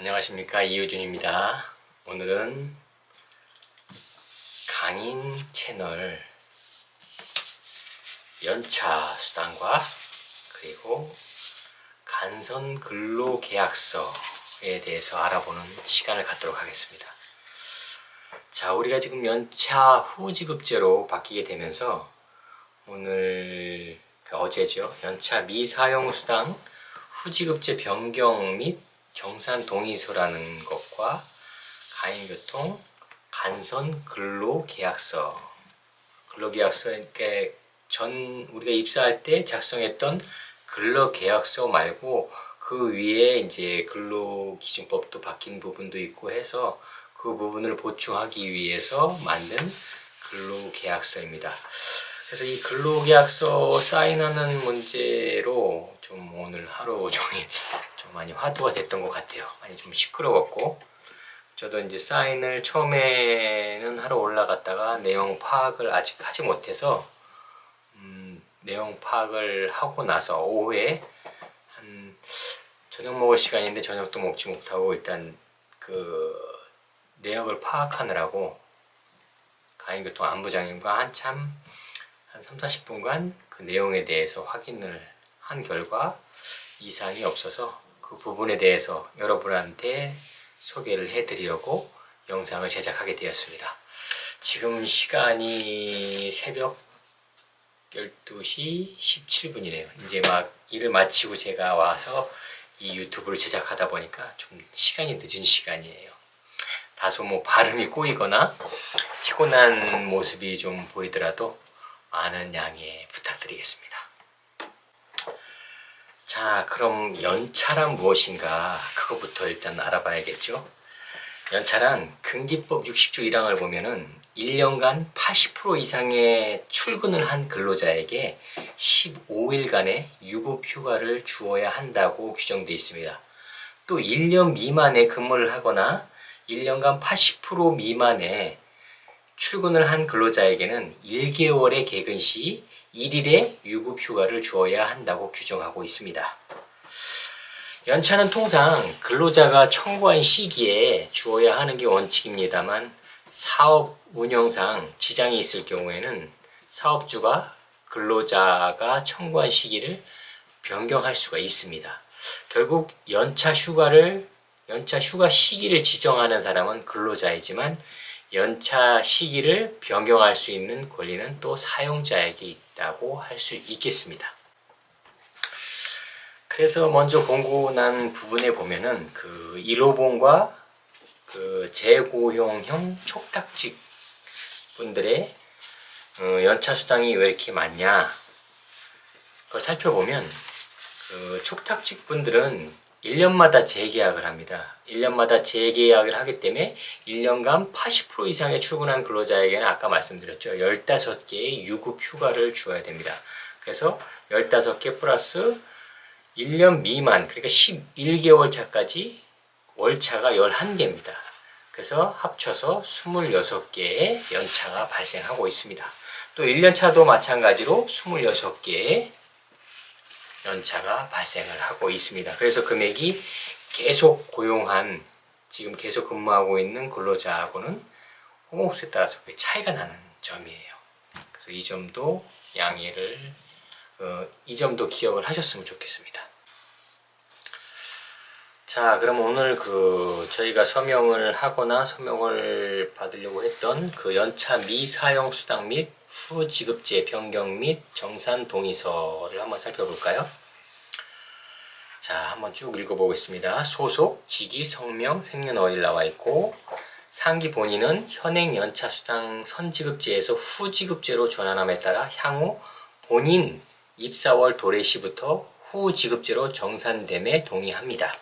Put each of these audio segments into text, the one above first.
안녕하십니까, 이유준입니다. 오늘은 강인 채널 연차 수당과 그리고 간선 근로계약서에 대해서 알아보는 시간을 갖도록 하겠습니다. 자, 우리가 지금 연차 후지급제로 바뀌게 되면서 오늘 어제죠, 연차 미사용수당 후지급제 변경 및 정산 동의서라는 것과 가인교통 간선 근로계약서 이렇게 우리가 입사할 때 작성했던 근로계약서 말고 그 위에 이제 근로기준법도 바뀐 부분도 있고 해서 그 부분을 보충하기 위해서 만든 근로계약서입니다. 그래서 이 근로계약서 사인하는 문제로 좀 오늘 하루 종일 좀 많이 화두가 됐던 것 같아요. 많이 좀 시끄러웠고, 저도 이제 사인을 처음에는 하러 올라갔다가 내용 파악을 아직 하지 못해서 내용 파악을 하고 나서 오후에 한 저녁 먹을 시간인데 저녁도 먹지 못하고 일단 그 내역을 파악하느라고 가인교통 안부장님과 한참 한 30-40분간 그 내용에 대해서 확인을 한 결과 이상이 없어서 그 부분에 대해서 여러분한테 소개를 해드리려고 영상을 제작하게 되었습니다. 지금 시간이 새벽 12시 17분이네요. 이제 막 일을 마치고 제가 와서 이 유튜브를 제작하다 보니까 좀 시간이 늦은 시간이에요. 다소 발음이 꼬이거나 피곤한 모습이 좀 보이더라도 많은 양해 부탁드리겠습니다. 자, 그럼 연차란 무엇인가 그거부터 일단 알아봐야겠죠. 연차란 근기법 60조 1항을 보면은 1년간 80% 이상의 출근을 한 근로자에게 15일간의 유급휴가를 주어야 한다고 규정되어 있습니다. 또 1년 미만의 근무를 하거나 1년간 80% 미만의 출근을 한 근로자에게는 1개월의 개근 시 1일의 유급휴가를 주어야 한다고 규정하고 있습니다. 연차는 통상 근로자가 청구한 시기에 주어야 하는 게 원칙입니다만 사업 운영상 지장이 있을 경우에는 사업주가 근로자가 청구한 시기를 변경할 수가 있습니다. 결국 연차 휴가 시기를 지정하는 사람은 근로자이지만 연차 시기를 변경할 수 있는 권리는 또 사용자에게 있다고 할 수 있겠습니다. 그래서 먼저 공고난 부분에 보면은 그 1호봉과 그 재고용형 촉탁직 분들의 연차 수당이 왜 이렇게 많냐, 그걸 살펴보면 그 촉탁직 분들은 1년마다 재계약을 합니다. 1년마다 재계약을 하기 때문에 1년간 80% 이상의 출근한 근로자에게는 아까 말씀드렸죠, 15개의 유급 휴가를 주어야 됩니다. 그래서 15개 플러스 1년 미만, 그러니까 11개월 차까지 월차가 11개입니다. 그래서 합쳐서 26개의 연차가 발생하고 있습니다. 또 1년차도 마찬가지로 26개의 연차가 발생을 하고 있습니다. 그래서 금액이 계속 고용한, 지금 계속 근무하고 있는 근로자하고는 호봉수에 따라서 차이가 나는 점이에요. 그래서 이 점도 이 점도 기억을 하셨으면 좋겠습니다. 자, 그럼 오늘 저희가 서명을 하거나 서명을 받으려고 했던 그 연차 미사용 수당 및 후지급제 변경 및 정산 동의서를 한번 살펴볼까요? 자, 한번 쭉 읽어보겠습니다. 소속, 직위, 성명, 생년월일 나와 있고, 상기 본인은 현행 연차 수당 선지급제에서 후지급제로 전환함에 따라 향후 본인 입사월 도래시부터 후지급제로 정산됨에 동의합니다.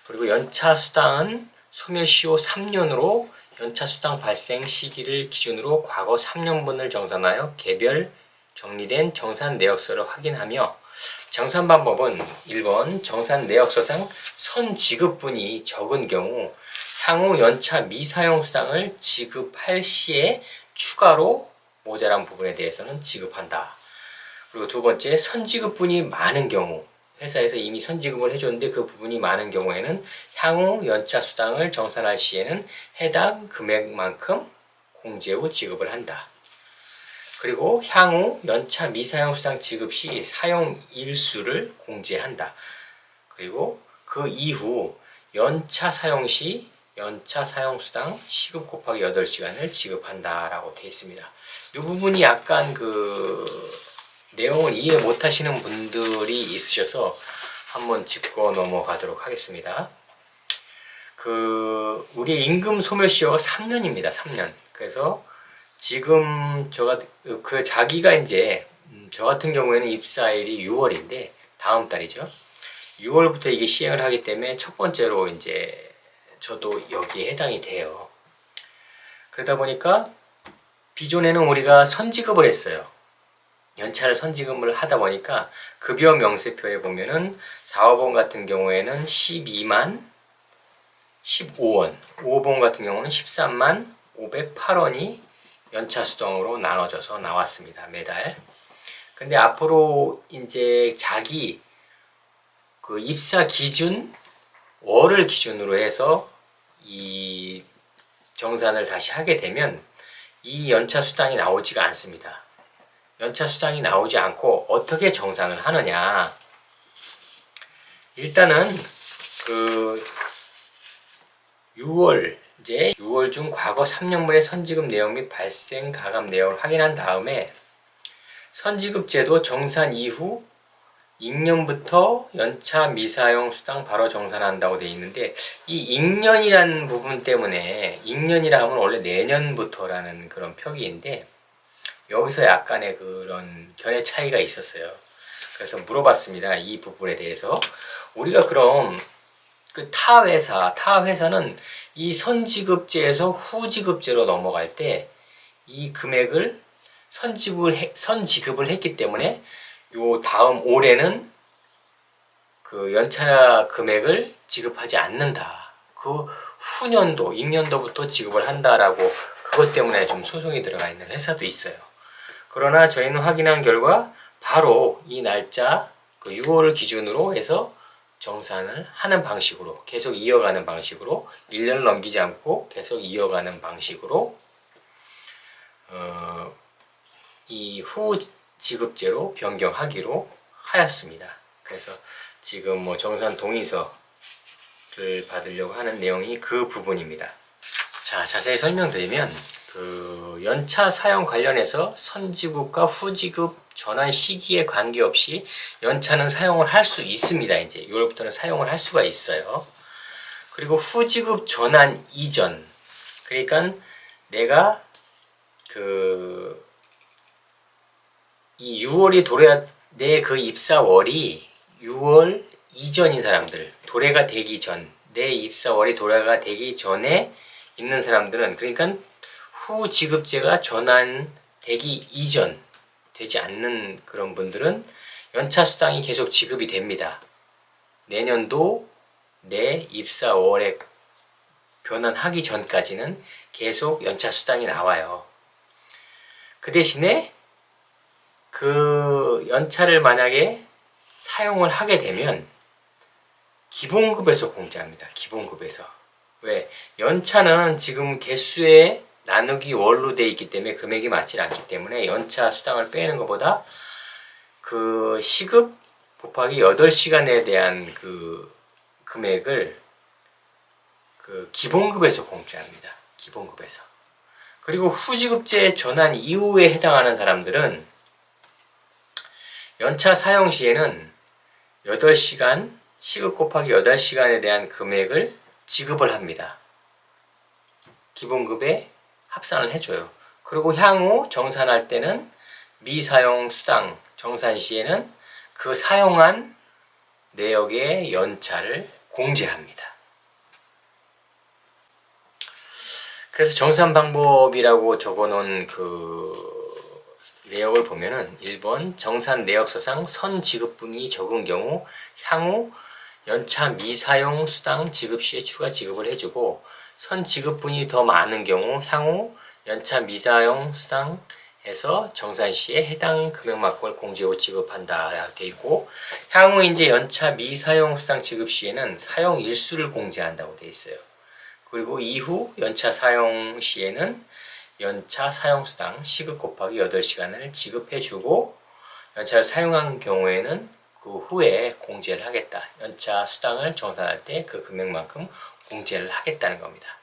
그리고 연차 수당은 소멸시효 3년으로 연차 수당 발생 시기를 기준으로 과거 3년분을 정산하여 개별 정리된 정산 내역서를 확인하며, 정산 방법은 1번 정산 내역서상 선지급분이 적은 경우 향후 연차 미사용 수당을 지급할 시에 추가로 모자란 부분에 대해서는 지급한다. 그리고 두 번째, 선지급분이 많은 경우, 회사에서 이미 선지급을 해줬는데 그 부분이 많은 경우에는 향후 연차 수당을 정산할 시에는 해당 금액만큼 공제 후 지급을 한다. 그리고 향후 연차 미사용 수당 지급 시 사용 일수를 공제한다. 그리고 그 이후 연차 사용 시 연차 사용 수당 시급 곱하기 8시간을 지급한다라고 되어 있습니다. 이 부분이 약간 내용을 이해 못 하시는 분들이 있으셔서 한번 짚고 넘어가도록 하겠습니다. 우리 임금 소멸시효가 3년입니다. 3년. 그래서 지금 자기가 이제 저 같은 경우에는 입사일이 6월인데 다음 달이죠. 6월부터 이게 시행을 하기 때문에 첫 번째로 이제 저도 여기에 해당이 돼요. 그러다 보니까 기존에는 우리가 선지급을 했어요. 연차를 선지급을 하다 보니까 급여 명세표에 보면은 4호번 같은 경우에는 12만 15원, 5호번 같은 경우는 13만 508원이 연차 수당으로 나눠져서 나왔습니다. 매달. 근데 앞으로 이제 자기 입사 기준 월을 기준으로 해서 이 정산을 다시 하게 되면 이 연차 수당이 나오지가 않습니다. 연차 수당이 나오지 않고 어떻게 정산을 하느냐. 일단은 6월 중 과거 3년분의 선지급 내역 및 발생 가감 내역을 확인한 다음에 선지급 제도 정산 이후 2년부터 연차 미사용 수당 바로 정산한다고 되어 있는데 이 2년이라는 부분 때문에 2년이라 하면 원래 내년부터라는 그런 표기인데 여기서 약간의 그런 견해 차이가 있었어요. 그래서 물어봤습니다. 이 부분에 대해서. 우리가 그럼 타 회사는 이 선지급제에서 후지급제로 넘어갈 때 이 금액을 선지급을 했기 때문에 요 다음 올해는 연차 금액을 지급하지 않는다. 그 후년도, 2년도부터 지급을 한다라고 그것 때문에 좀 소송이 들어가 있는 회사도 있어요. 그러나 저희는 확인한 결과 바로 이 날짜 6월을 기준으로 해서 정산을 하는 방식으로 계속 이어가는 방식으로 1년을 넘기지 않고 계속 이어가는 방식으로 이 후 지급제로 변경하기로 하였습니다. 그래서 지금 정산 동의서를 받으려고 하는 내용이 그 부분입니다. 자, 자세히 설명드리면 연차 사용 관련해서 선지급과 후지급 전환 시기에 관계없이 연차는 사용을 할 수 있습니다. 이제 6월부터는 사용을 할 수가 있어요. 그리고 후지급 전환 이전, 그러니까 내가 이 6월이 내 입사월이 6월 이전인 사람들, 도래가 되기 전, 내 입사월이 도래가 되기 전에 있는 사람들은, 그러니까 후 지급제가 전환되기 이전 되지 않는 그런 분들은 연차 수당이 계속 지급이 됩니다. 내년도 내 입사월에 변환하기 전까지는 계속 연차 수당이 나와요. 그 대신에 연차를 만약에 사용을 하게 되면 기본급에서 공제합니다. 기본급에서. 왜? 연차는 지금 개수에 나누기 월로 되어 있기 때문에 금액이 맞지 않기 때문에 연차 수당을 빼는 것보다 시급 곱하기 8시간에 대한 금액을 기본급에서 공제합니다. 기본급에서. 그리고 후지급제 전환 이후에 해당하는 사람들은 연차 사용 시에는 8시간, 시급 곱하기 8시간에 대한 금액을 지급을 합니다. 기본급에 합산을 해줘요. 그리고 향후 정산할 때는 미사용 수당 정산 시에는 사용한 내역의 연차를 공제합니다. 그래서 정산 방법이라고 적어놓은 내역을 보면은 1번 정산 내역서상 선지급분이 적은 경우 향후 연차 미사용 수당 지급 시에 추가 지급을 해주고 선지급분이 더 많은 경우 향후 연차 미사용 수당에 해서 정산시에 해당 금액만큼을 공제후 지급한다 되어 있고, 향후 이제 연차 미사용 수당 지급 시에는 사용 일수를 공제한다고 되어 있어요. 그리고 이후 연차 사용 시에는 연차 사용 수당 시급 곱하기 8시간을 지급해주고, 연차를 사용한 경우에는 그 후에 공제를 하겠다. 연차 수당을 정산할 때 그 금액만큼 공제를 하겠다는 겁니다.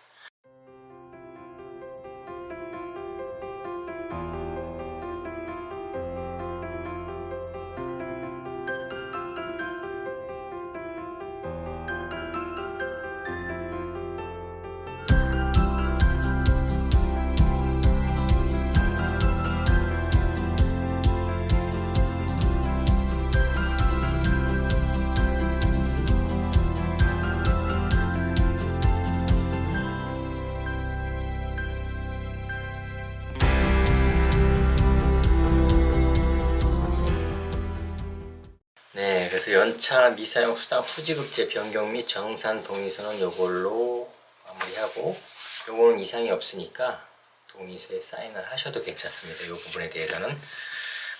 네, 그래서 연차 미사용 수당 후지급제 변경 및 정산 동의서는 요걸로 마무리하고, 요거는 이상이 없으니까 동의서에 사인을 하셔도 괜찮습니다. 요 부분에 대해서는.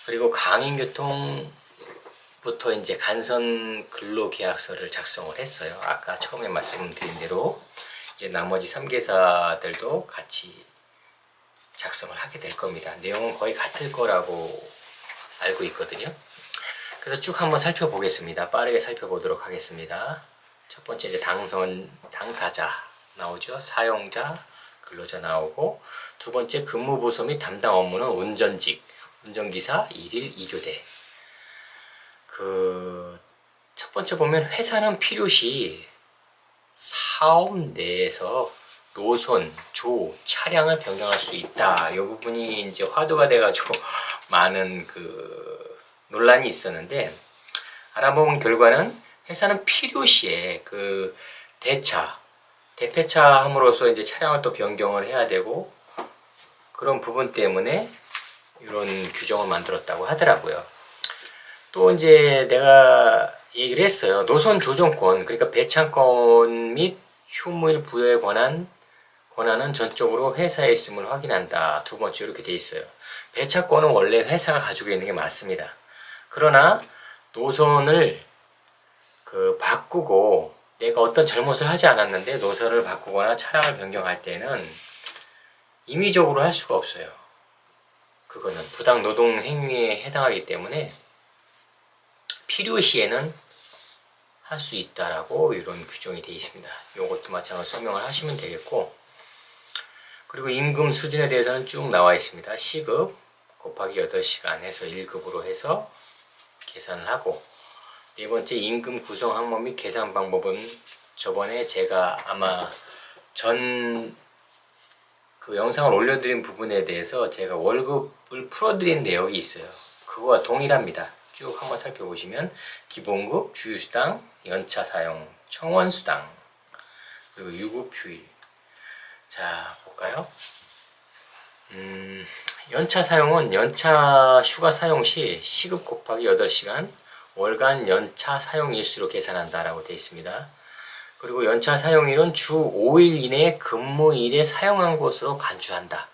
그리고 강인교통부터 이제 간선 근로계약서를 작성을 했어요. 아까 처음에 말씀드린 대로 이제 나머지 3개사들도 같이 작성을 하게 될 겁니다. 내용은 거의 같을 거라고 알고 있거든요. 그래서 쭉 한번 살펴보겠습니다. 빠르게 살펴보도록 하겠습니다. 첫 번째 이제 당사자 나오죠. 사용자, 근로자 나오고, 두 번째 근무부서 및 담당 업무는 운전직, 운전기사 1일 2교대. 첫 번째 보면 회사는 필요시 사업 내에서 노선, 조, 차량을 변경할 수 있다. 이 부분이 이제 화두가 돼가지고 많은 논란이 있었는데, 알아본 결과는 회사는 필요시에 대폐차 함으로써 이제 차량을 또 변경을 해야 되고, 그런 부분 때문에 이런 규정을 만들었다고 하더라고요. 또 이제 내가 얘기를 했어요. 노선 조정권, 그러니까 배차권 및 휴무일 부여에 권한은 전적으로 회사에 있음을 확인한다. 두 번째 이렇게 돼 있어요. 배차권은 원래 회사가 가지고 있는 게 맞습니다. 그러나 노선을 바꾸고, 내가 어떤 잘못을 하지 않았는데 노선을 바꾸거나 차량을 변경할 때는 임의적으로 할 수가 없어요. 그거는 부당 노동 행위에 해당하기 때문에 필요시에는 할 수 있다라고 이런 규정이 되어 있습니다. 이것도 마찬가지로 설명을 하시면 되겠고, 그리고 임금 수준에 대해서는 쭉 나와 있습니다. 시급 곱하기 8시간 해서 1급으로 해서 계산을 하고, 네 번째 임금 구성 항목 및 계산 방법은 저번에 제가 아마 영상을 올려드린 부분에 대해서 제가 월급을 풀어드린 내역이 있어요. 그거와 동일합니다. 쭉 한번 살펴보시면 기본급, 주휴수당, 연차 사용, 청원수당, 그리고 유급휴일. 자, 볼까요? 연차 사용은 연차 휴가 사용 시 시급 곱하기 8시간 월간 연차 사용 일수로 계산한다라고 되어 있습니다. 그리고 연차 사용일은 주 5일 이내 근무일에 사용한 것으로 간주한다.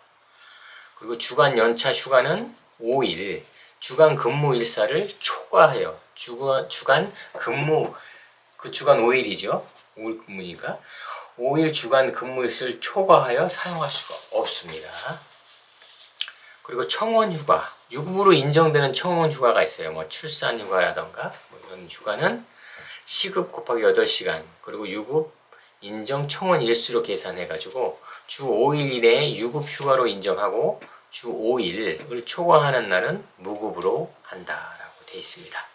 그리고 주간 연차 휴가는 5일, 주간 근무 일사를 초과해요. 주간 근무, 주간 5일이죠. 5일 근무니까 5일 주간 근무 일수를 초과하여 사용할 수가 없습니다. 그리고 청원 휴가, 유급으로 인정되는 청원 휴가가 있어요. 뭐 출산 휴가라던가 이런 휴가는 시급 곱하기 8시간, 그리고 유급 인정 청원 일수로 계산해가지고 주 5일 이내에 유급 휴가로 인정하고 주 5일을 초과하는 날은 무급으로 한다라고 되어 있습니다.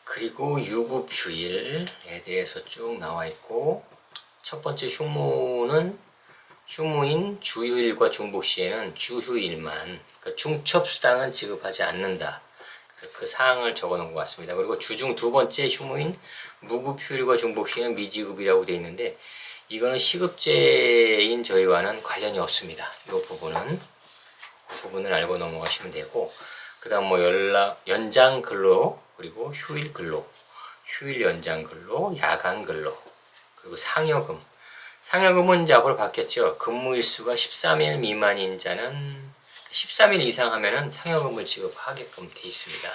그리고 유급 휴일에 대해서 쭉 나와 있고, 첫 번째 휴무인 주휴일과 중복 시에는 주휴일만, 그러니까 중첩수당은 지급하지 않는다. 그 사항을 적어 놓은 것 같습니다. 그리고 주중 두 번째 휴무인 무급휴일과 중복 시에는 미지급이라고 되어 있는데, 이거는 시급제인 저희와는 관련이 없습니다. 이 부분을 알고 넘어가시면 되고, 그 다음 연장 근로, 그리고 휴일 근로, 휴일 연장 근로, 야간 근로, 그리고 상여금. 상여금은 이제 앞으로 바뀌었죠. 근무일수가 13일 미만인 자는 13일 이상 하면은 상여금을 지급하게끔 돼 있습니다.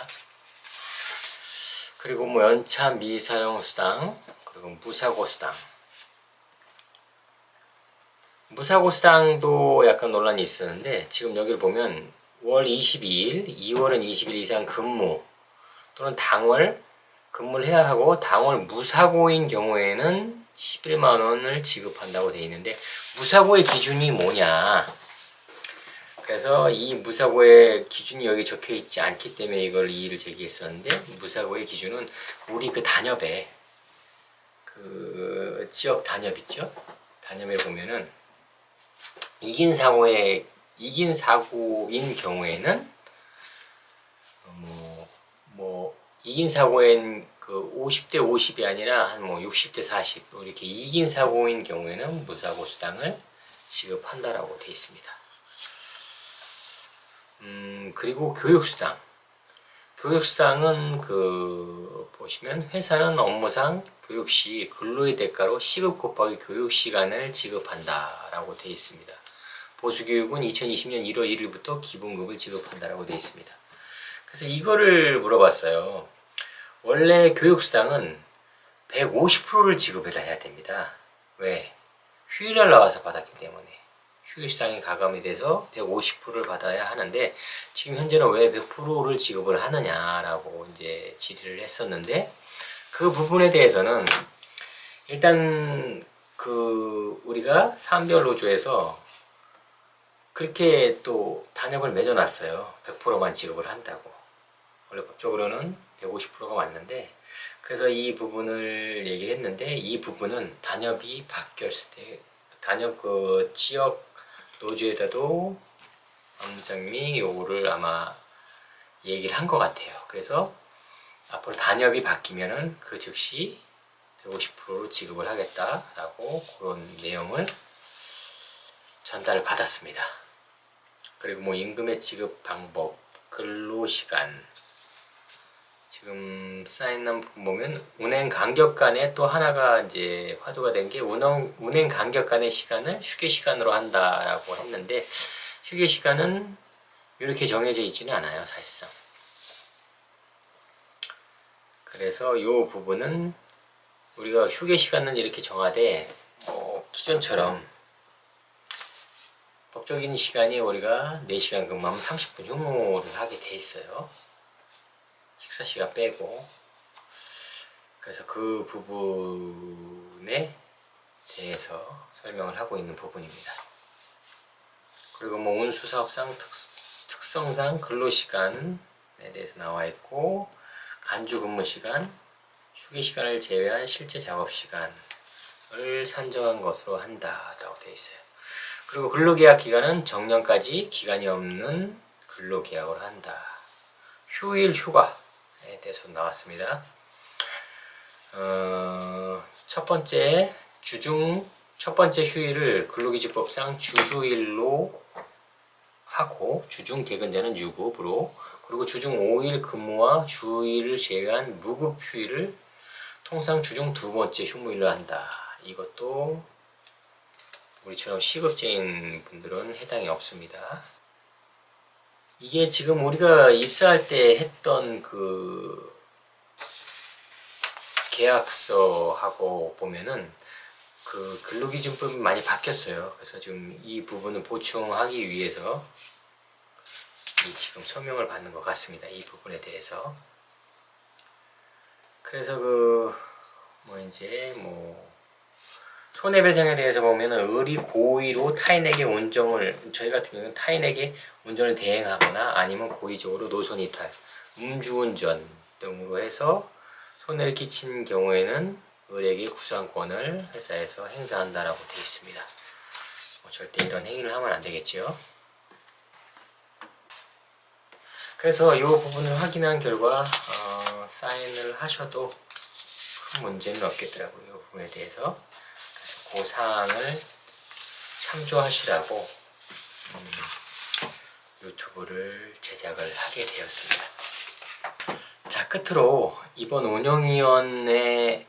그리고 뭐 연차 미사용 수당, 그리고 무사고 수당. 무사고 수당도 약간 논란이 있었는데 지금 여기를 보면 월 22일, 2월은 20일 이상 근무 또는 당월 근무를 해야 하고 당월 무사고인 경우에는 11만 원을 지급한다고 되어 있는데 무사고의 기준이 뭐냐? 그래서 이 무사고의 기준이 여기 적혀 있지 않기 때문에 이걸 이의를 제기했었는데 무사고의 기준은 우리 그 단협에 그 지역 단협 있죠? 단협에 보면은 이긴 사고인 경우에는 이긴 사고엔 그 50대 50이 아니라 한 뭐 60대 40 이렇게 이긴 사고인 경우에는 무사고 수당을 지급한다라고 되어 있습니다. 그리고 교육수당. 교육수당은 그 보시면 회사는 업무상 교육시 근로의 대가로 시급 곱하기 교육시간을 지급한다라고 되어 있습니다. 보수교육은 2020년 1월 1일부터 기본급을 지급한다라고 되어 있습니다. 그래서 이거를 물어봤어요. 원래 교육수당은 150%를 지급을 해야 됩니다. 왜? 휴일날 나와서 받았기 때문에. 휴일수당이 가감이 돼서 150%를 받아야 하는데 지금 현재는 왜 100%를 지급을 하느냐라고 이제 질의를 했었는데 그 부분에 대해서는 일단 그 우리가 사암별노조에서 그렇게 또 단협을 맺어놨어요. 100%만 지급을 한다고. 원래 법적으로는 150%가 맞는데 그래서 이 부분을 얘기를 했는데 이 부분은 단협이 바뀌었을 때 단협 그 지역 노조에다도 원장님이 요거를 아마 얘기를 한 것 같아요. 그래서 앞으로 단협이 바뀌면은 그 즉시 150%로 지급을 하겠다라고 그런 내용을 전달을 받았습니다. 그리고 뭐 임금의 지급 방법, 근로시간 지금 사인한 부분 보면 운행 간격 간에 또 하나가 이제 화두가 된 게 운행 간격 간의 시간을 휴게 시간으로 한다라고 했는데 휴게 시간은 이렇게 정해져 있지는 않아요, 사실상. 그래서 이 부분은 우리가 휴게 시간은 이렇게 정하되 기존처럼 법적인 시간이 우리가 4시간 근무하면 30분 휴무를 하게 돼 있어요. 식사 시간 빼고. 그래서 그 부분에 대해서 설명을 하고 있는 부분입니다. 그리고 뭐 운수사업상 특성상 근로시간에 대해서 나와 있고 간주 근무시간, 휴게시간을 제외한 실제 작업시간을 산정한 것으로 한다라고 되어 있어요. 그리고 근로계약 기간은 정년까지 기간이 없는 근로계약을 한다. 휴일 휴가에 대해서 나왔습니다. 첫 번째 휴일을 근로기준법상 주휴일로 하고 주중 개근자는 유급으로 그리고 주중 5일 근무와 주일을 제외한 무급 휴일을 통상 주중 두 번째 휴무일로 한다. 이것도 우리처럼 시급제인 분들은 해당이 없습니다. 이게 지금 우리가 입사할 때 했던 그 계약서하고 보면은 그 근로기준법이 많이 바뀌었어요. 그래서 지금 이 부분을 보충하기 위해서 이 지금 서명을 받는 것 같습니다. 이 부분에 대해서. 그래서 손해배상에 대해서 보면은 의리 고의로 타인에게 저희 같은 경우는 타인에게 운전을 대행하거나 아니면 고의적으로 노선 이탈, 음주운전 등으로 해서 손해를 끼친 경우에는 의뢰에게 구상권을 회사에서 행사한다라고 되어 있습니다. 절대 이런 행위를 하면 안 되겠죠. 그래서 이 부분을 확인한 결과 사인을 하셔도 큰 문제는 없겠더라고요. 이 부분에 대해서. 그래서 그 사항을 참조하시라고 유튜브를 제작을 하게 되었습니다. 자, 끝으로 이번 운영위원회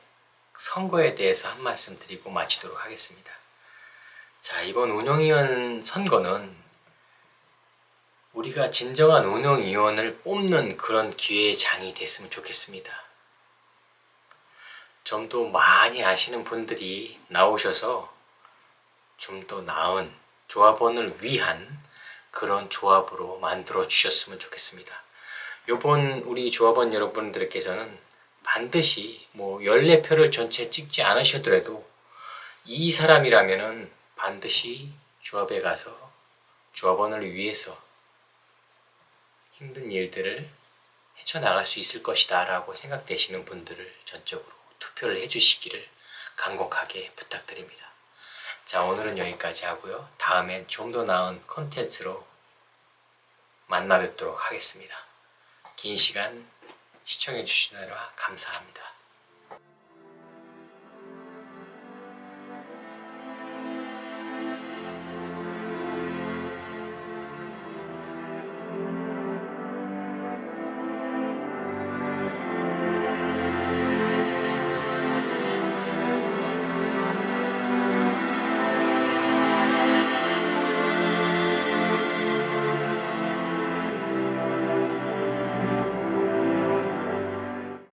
선거에 대해서 한 말씀 드리고 마치도록 하겠습니다. 자, 이번 운영위원 선거는 우리가 진정한 운영위원을 뽑는 그런 기회의 장이 됐으면 좋겠습니다. 좀 더 많이 아시는 분들이 나오셔서 좀 더 나은 조합원을 위한 그런 조합으로 만들어 주셨으면 좋겠습니다. 요번 우리 조합원 여러분들께서는 반드시 뭐 14표를 전체 찍지 않으셔더라도 이 사람이라면은 반드시 조합에 가서 조합원을 위해서 힘든 일들을 헤쳐나갈 수 있을 것이다 라고 생각되시는 분들을 전적으로 투표를 해주시기를 간곡하게 부탁드립니다. 자, 오늘은 여기까지 하고요. 다음엔 좀 더 나은 컨텐츠로 만나 뵙도록 하겠습니다. 긴 시간 시청해 주시느라 감사합니다.